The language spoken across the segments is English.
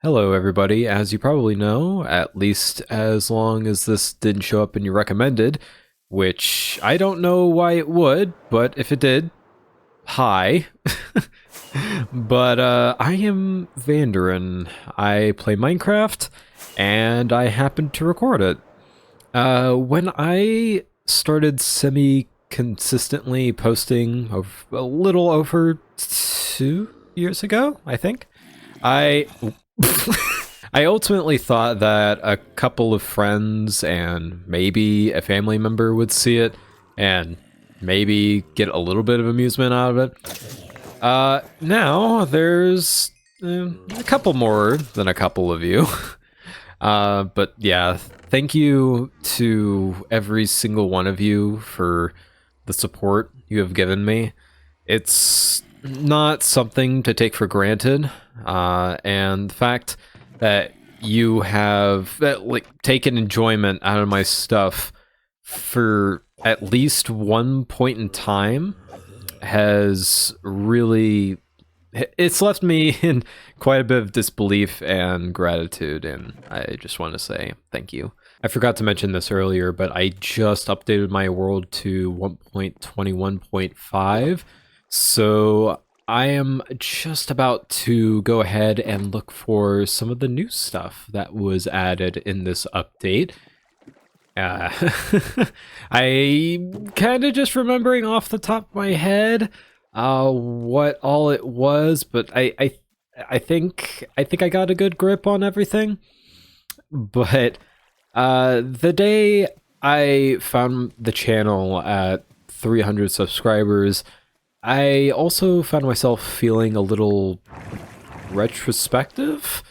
Hello, everybody. As you probably know, at least as long as this didn't show up in your recommended, which I don't know why it would, but if it did, hi. But I am Vanderin. I play Minecraft, and I happen to record it. When I started semi-consistently posting a little over 2 years ago, I think, I I ultimately thought that a couple of friends and maybe a family member would see it and maybe get a little bit of amusement out of it. Now there's a couple more than a couple of you. But yeah, thank you to every single one of you for the support you have given me. It's not something to take for granted, and the fact that you have taken enjoyment out of my stuff for at least one point in time has really it's left me in quite a bit of disbelief and gratitude, and I just want to say thank you. I forgot to mention this earlier, but I just updated my world to 1.21.5, so I am just about to go ahead and look for some of the new stuff that was added in this update. Uh, I kind of just remembering off the top of my head what all it was, but I think I got a good grip on everything. But the day I found the channel at 300 subscribers, I also found myself feeling a little retrospective.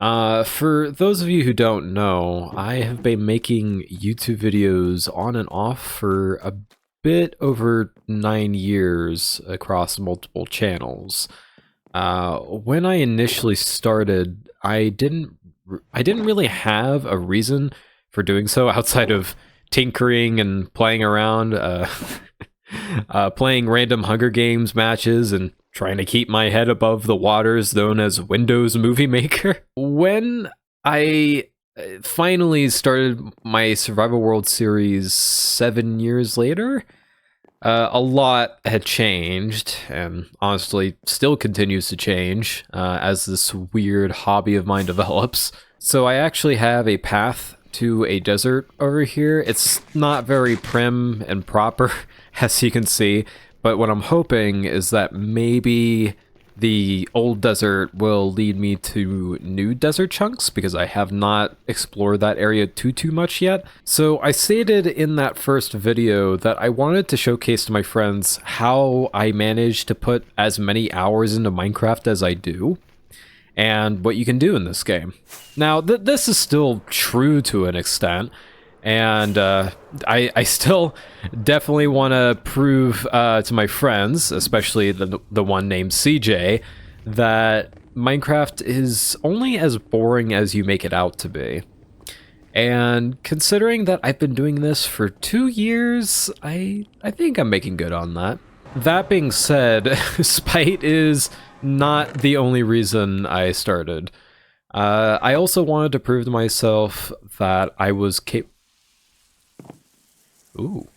For those of you who don't know, I have been making YouTube videos on and off for a bit over 9 years across multiple channels. When I initially started, I didn't really have a reason for doing so outside of tinkering and playing around, playing random Hunger Games matches and trying to keep my head above the waters known as Windows Movie Maker. When I finally started my Survival World series 7 years later, a lot had changed, and honestly still continues to change as this weird hobby of mine develops. So I actually have a path to a desert over here. It's not very prim and proper, as you can see, but what I'm hoping is that maybe the old desert will lead me to new desert chunks, because I have not explored that area too much yet. So I stated in that first video that I wanted to showcase to my friends how I managed to put as many hours into Minecraft as I do, and what you can do in this game. Now, this is still true to an extent, and I still definitely want to prove to my friends, especially the one named CJ, that Minecraft is only as boring as you make it out to be. And considering that I've been doing this for 2 years, I think I'm making good on that. That being said, spite is not the only reason I started. I also wanted to prove to myself that I was capable. Ooh.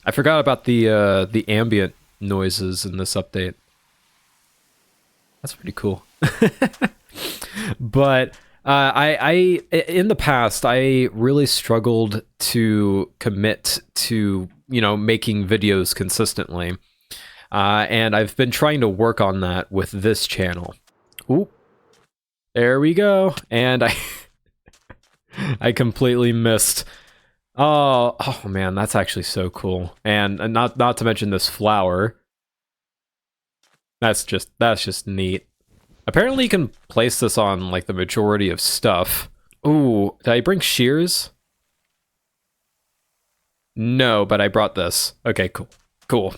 I forgot about the ambient noises in this update. That's pretty cool. But I in the past I really struggled to commit to, making videos consistently. And I've been trying to work on that with this channel. Ooh. There we go. And I completely missed. Oh man, that's actually so cool. And not to mention this flower. That's just neat. Apparently you can place this on like the majority of stuff. Ooh, did I bring shears? No, but I brought this. Okay, cool.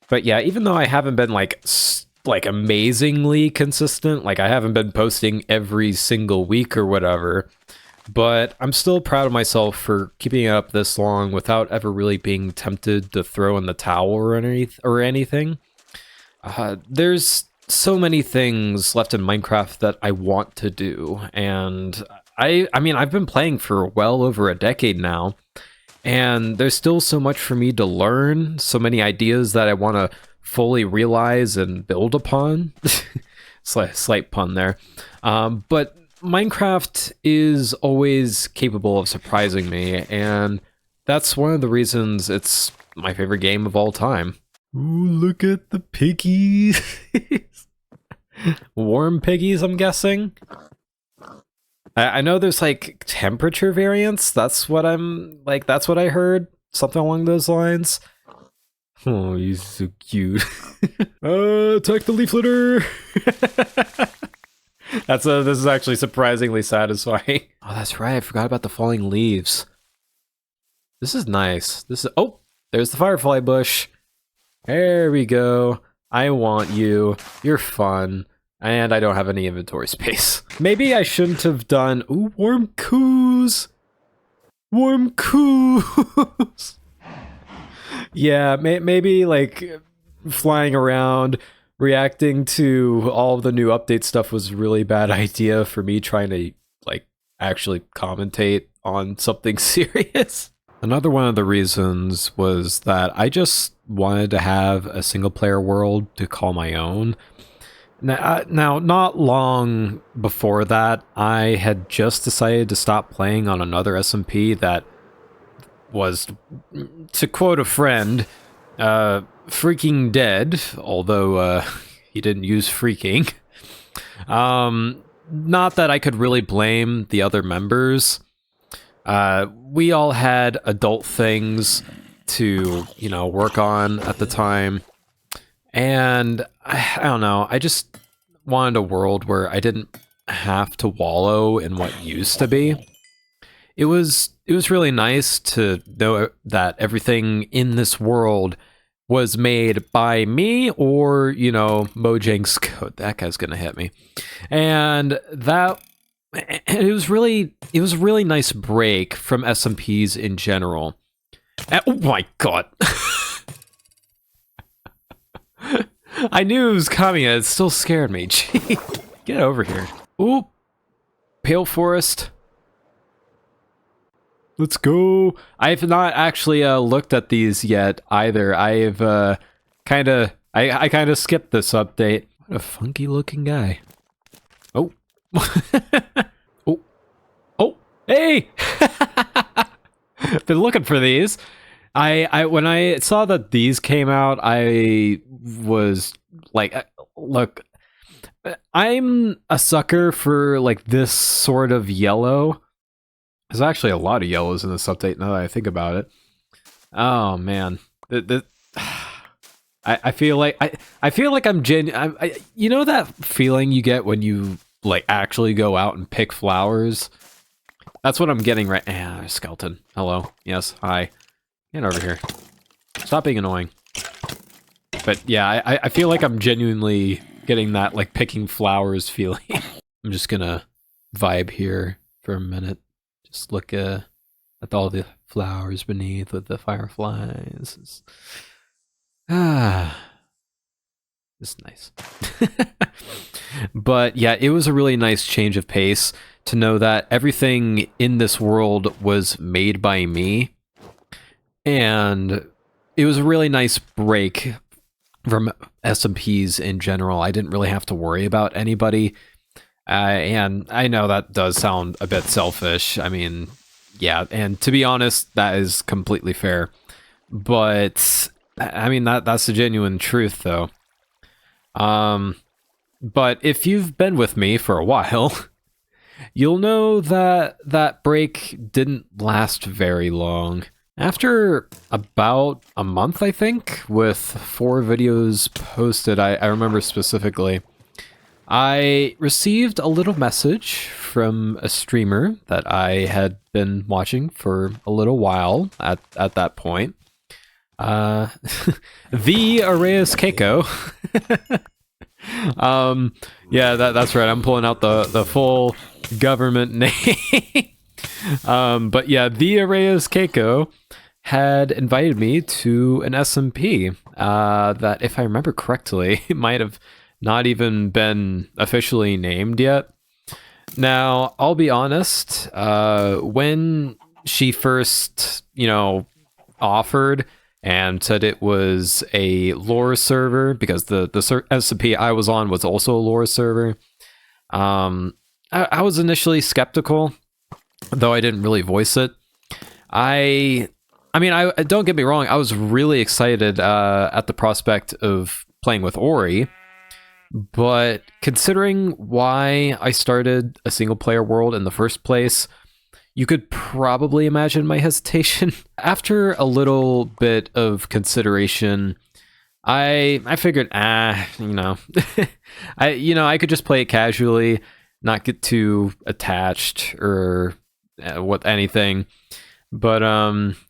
But yeah, even though I haven't been like amazingly consistent, like I haven't been posting every single week or whatever, but I'm still proud of myself for keeping it up this long without ever really being tempted to throw in the towel or anything. There's so many things left in Minecraft that I want to do, and I mean, I've been playing for well over a decade now, and there's still so much for me to learn, so many ideas that I want to fully realize and build upon. Slight pun there. But Minecraft is always capable of surprising me, and that's one of the reasons it's my favorite game of all time. Ooh, look at the piggies. Warm piggies, I'm guessing. I know there's like temperature variants. That's what that's what I heard. Something along those lines. Oh, he's so cute. Attack the leaf litter. This is actually surprisingly satisfying. Oh, that's right. I forgot about the falling leaves. This is nice. Oh, there's the firefly bush. There we go. I want you. You're fun. And I don't have any inventory space. Maybe I shouldn't have done... Ooh, warm coos! Warm coos! Yeah, maybe, like, flying around, reacting to all of the new update stuff was a really bad idea for me trying to, like, actually commentate on something serious. Another one of the reasons was that I just wanted to have a single-player world to call my own. Now, not long before that, I had just decided to stop playing on another SMP that was, to quote a friend, freaking dead, although he didn't use freaking. Not that I could really blame the other members. We all had adult things to, work on at the time. And I don't know, I just wanted a world where I didn't have to wallow in what used to be. It was really nice to know that everything in this world was made by me or, Mojang's code. That guy's gonna hit me. And it was a really nice break from SMPs in general. Oh my god. I knew it was coming, and it still scared me. Gee, get over here. Ooh, Pale Forest. Let's go. I've not actually looked at these yet either. I've I kind of skipped this update. What a funky looking guy. Oh. Oh, hey! Been looking for these. When I saw that these came out, I was like, look, I'm a sucker for like this sort of yellow. There's actually a lot of yellows in this update now that I think about it. Oh man, I feel like I'm you know that feeling you get when you like actually go out and pick flowers? That's what I'm getting right now. Skeleton. Hello. Yes. Hi. Get over here. Stop being annoying. But yeah, I feel like I'm genuinely getting that like picking flowers feeling. I'm just gonna vibe here for a minute. Just look at all the flowers beneath with the fireflies. It's nice. But yeah, it was a really nice change of pace to know that everything in this world was made by me. And it was a really nice break from SMPs in general. I didn't really have to worry about anybody. And I know that does sound a bit selfish. I mean, yeah, and to be honest, that is completely fair. But I mean, that's the genuine truth, though. But if you've been with me for a while, you'll know that that break didn't last very long. After about a month, I think, with 4 videos posted, I remember specifically, I received a little message from a streamer that I had been watching for a little while at that point. The Areas Keiko. Yeah, that's right. I'm pulling out the full government name. But yeah, the Areas Keiko had invited me to an SMP that, if I remember correctly, might have not even been officially named yet. Now, I'll be honest, when she first, offered and said it was a lore server, because the SMP I was on was also a lore server, I was initially skeptical, though I didn't really voice it. I mean, I don't get me wrong, I was really excited at the prospect of playing with Ori, but considering why I started a single player world in the first place, you could probably imagine my hesitation. After a little bit of consideration, I figured, I could just play it casually, not get too attached or what anything. But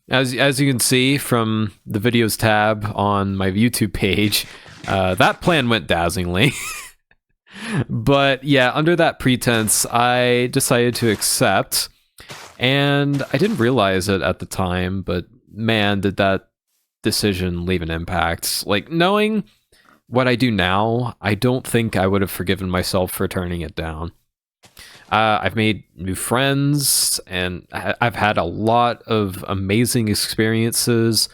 as you can see from the videos tab on my YouTube page, that plan went dazzlingly. But yeah, under that pretense, I decided to accept, and I didn't realize it at the time, but man, did that decision leave an impact. Like, knowing what I do now, I don't think I would have forgiven myself for turning it down. I've made new friends, and I've had a lot of amazing experiences,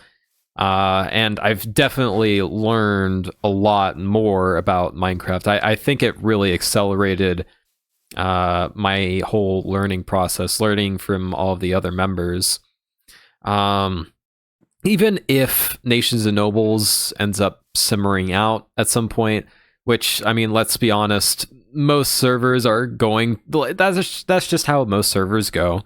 and I've definitely learned a lot more about Minecraft. I think it really accelerated my whole learning process, learning from all of the other members. Even if Nations of Nobles ends up simmering out at some point, which, I mean, let's be honest, most servers are going, that's just how most servers go.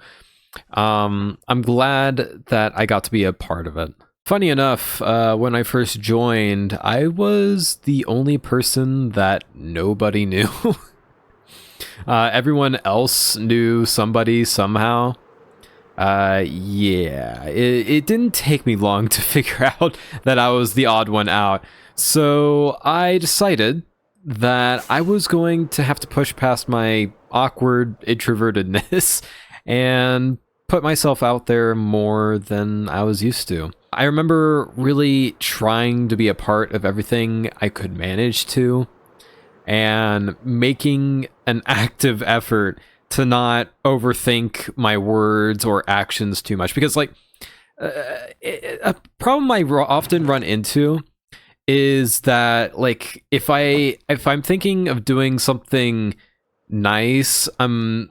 I'm glad that I got to be a part of it. Funny enough, when I first joined, I was the only person that nobody knew. Everyone else knew somebody somehow. Yeah, it didn't take me long to figure out that I was the odd one out. So I decided that I was going to have to push past my awkward introvertedness and put myself out there more than I was used to. I remember really trying to be a part of everything I could manage to, and making an active effort to not overthink my words or actions too much. Because, like, a problem I often run into is that, like, if I'm thinking of doing something nice, I'm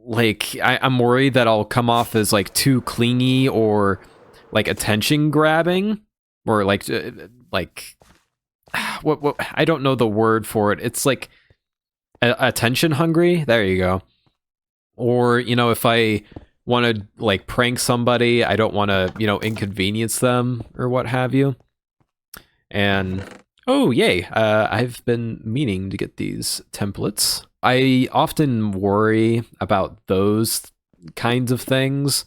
worried that I'll come off as like too clingy or like attention grabbing, or like what I don't know the word for it. It's like attention hungry. There you go. Or, if I want to like prank somebody, I don't want to, inconvenience them or what have you. And oh, yay, I've been meaning to get these templates. I often worry about those kinds of things,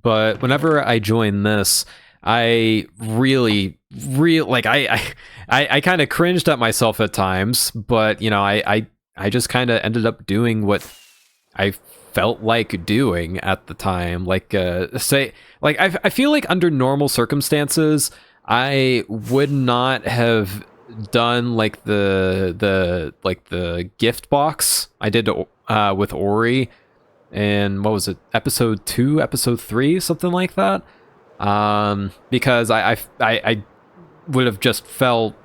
but whenever I join this, I really like, I kind of cringed at myself at times, but I just kind of ended up doing what I felt like doing at the time. Like, I feel like under normal circumstances, I would not have done like the gift box I did with Ori, and what was it, episode 2, episode 3, something like that. Because I would have just felt,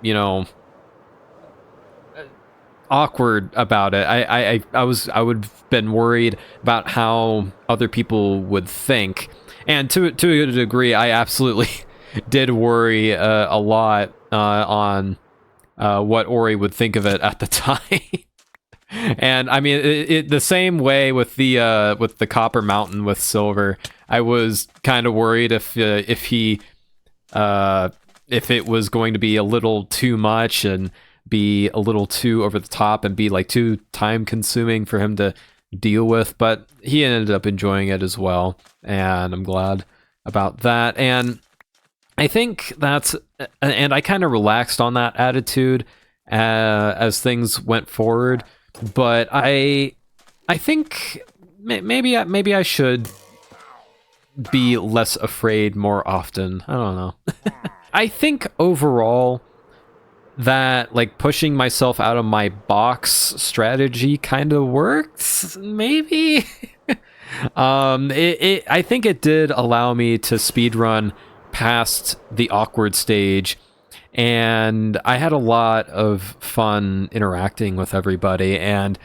awkward about it. I would have been worried about how other people would think, and to a degree, I absolutely did worry a lot on what Ori would think of it at the time. And I mean, the same way with the Copper Mountain with Silver, I was kind of worried if it was going to be a little too much and be a little too over the top and be like too time consuming for him to deal with, but he ended up enjoying it as well, and I'm glad about that. And I think and I kind of relaxed on that attitude as things went forward, but I think maybe I should be less afraid more often. I don't know. I think overall, that like pushing myself out of my box strategy kind of worked, maybe. I think it did allow me to speedrun past the awkward stage, and I had a lot of fun interacting with everybody, and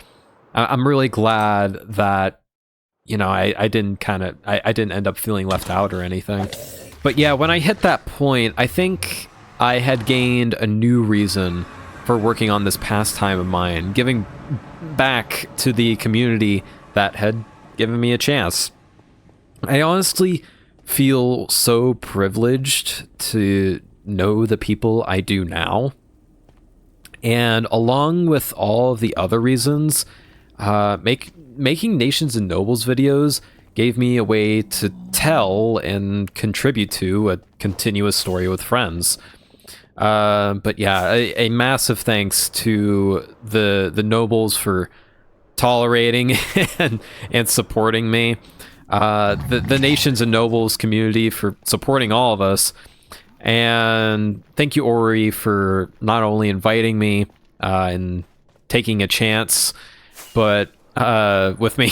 I'm really glad that, you know, I didn't end up feeling left out or anything. But yeah, when I hit that point, I think I had gained a new reason for working on this pastime of mine, giving back to the community that had given me a chance. I honestly feel so privileged to know the people I do now. And along with all of the other reasons, making Nations and Nobles videos gave me a way to tell and contribute to a continuous story with friends. But yeah, a massive thanks to the Nobles for tolerating and supporting me. The Nations and Nobles community for supporting all of us. And thank you, Ori, for not only inviting me and taking a chance but with me,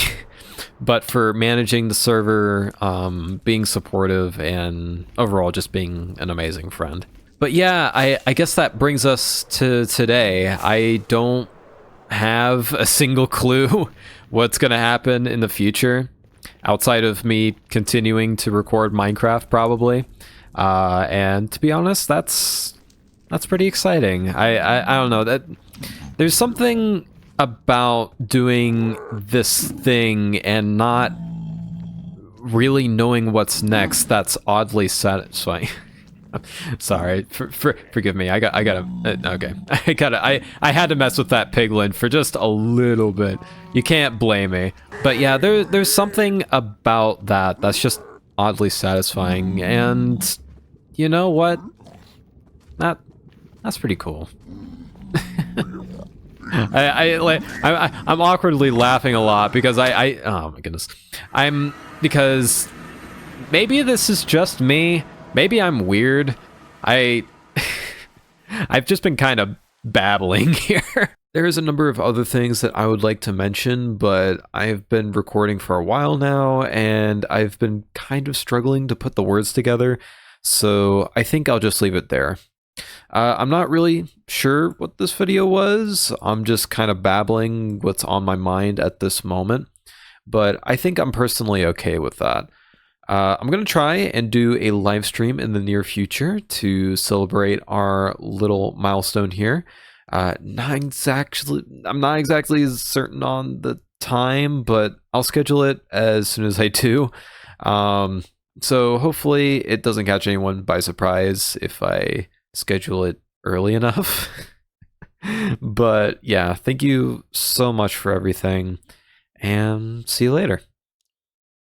but for managing the server, being supportive, and overall just being an amazing friend. But yeah, I guess that brings us to today. I don't have a single clue what's going to happen in the future, outside of me continuing to record Minecraft, probably. And to be honest, that's pretty exciting. I don't know, that there's something about doing this thing and not really knowing what's next that's oddly satisfying. Sorry, forgive me. I had to mess with that piglin for just a little bit. You can't blame me. But yeah, there's something about that's just oddly satisfying, and you know what? That's pretty cool. I'm awkwardly laughing a lot because oh my goodness. Because maybe this is just me. Maybe I'm weird. I've just been kind of babbling here. There's a number of other things that I would like to mention, but I've been recording for a while now, and I've been kind of struggling to put the words together, so I think I'll just leave it there. I'm not really sure what this video was. I'm just kind of babbling what's on my mind at this moment, but I think I'm personally okay with that. I'm going to try and do a live stream in the near future to celebrate our little milestone here. I'm not exactly certain on the time, but I'll schedule it as soon as I do. So hopefully it doesn't catch anyone by surprise if I schedule it early enough. But yeah, thank you so much for everything, and see you later.